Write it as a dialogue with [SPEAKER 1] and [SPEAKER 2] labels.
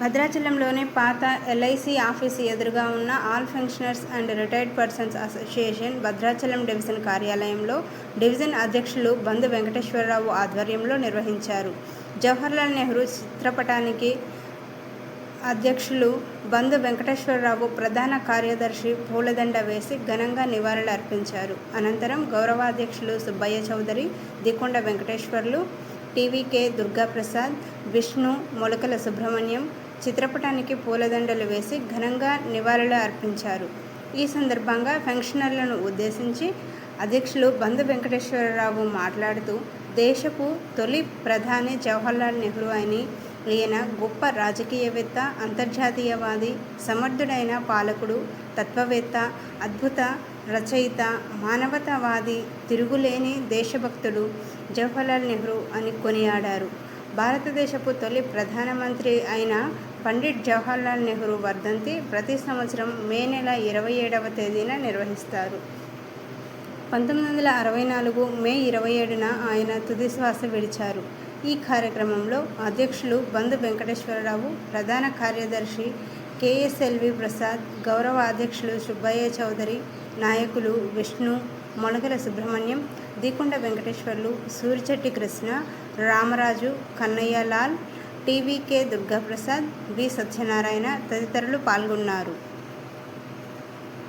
[SPEAKER 1] భద్రాచలంలోని పాత LIC office ఎదురుగా ఉన్న all pensioners and retired persons association Bhadrachalam division కార్యాలయంలో డివిజన్ అధ్యక్షులు బంధు వెంకటేశ్వరరావు ఆధ్వర్యంలో నిర్వహించారు. జవహర్లాల్ నెహ్రూ చిత్రపటానికి అధ్యక్షులు బంధు వెంకటేశ్వరరావు, ప్రధాన కార్యదర్శి పూలదండ వేసి ఘనంగా నివాళులు అర్పించారు. అనంతరం గౌరవాధ్యక్షులు సుబ్బయ్య చౌదరి, దికొండ వెంకటేశ్వర్లు, టీవీకే దుర్గాప్రసాద్, విష్ణు, మొలకల సుబ్రహ్మణ్యం చిత్రపటానికి పూలదండలు వేసి ఘనంగా నివాళులు అర్పించారు. ఈ సందర్భంగా పెన్షనర్లను ఉద్దేశించి అధ్యక్షులు బంధు వెంకటేశ్వరరావు మాట్లాడుతూ, దేశపు తొలి ప్రధాని జవహర్లాల్ నెహ్రూ అని, ఈయన గొప్ప రాజకీయవేత్త, అంతర్జాతీయవాది, సమర్థుడైన పాలకుడు, తత్వవేత్త, అద్భుత రచయిత, మానవతావాది, తిరుగులేని దేశభక్తుడు జవహర్లాల్ నెహ్రూ అని కొనియాడారు. భారతదేశపు తొలి ప్రధానమంత్రి అయిన పండిట్ జవహర్లాల్ నెహ్రూ వర్ధంతి ప్రతి సంవత్సరం మే నెల 27వ తేదీన నిర్వహిస్తారు. 1964 మే 27న ఆయన తుదిశ్వాస విడిచారు. ఈ కార్యక్రమంలో అధ్యక్షులు బంధు వెంకటేశ్వరరావు, ప్రధాన కార్యదర్శి కేఎస్ఎల్వి ప్రసాద్, గౌరవ అధ్యక్షులు సుబ్బయ్య చౌదరి, నాయకులు విష్ణు, మొలకల సుబ్రహ్మణ్యం, దికొండ వెంకటేశ్వర్లు, సూరిచెట్టి కృష్ణ, రామరాజు, కన్నయ్యలాల్, టీవీకే దుర్గాప్రసాద్, బి సత్యనారాయణ తదితరులు పాల్గొన్నారు.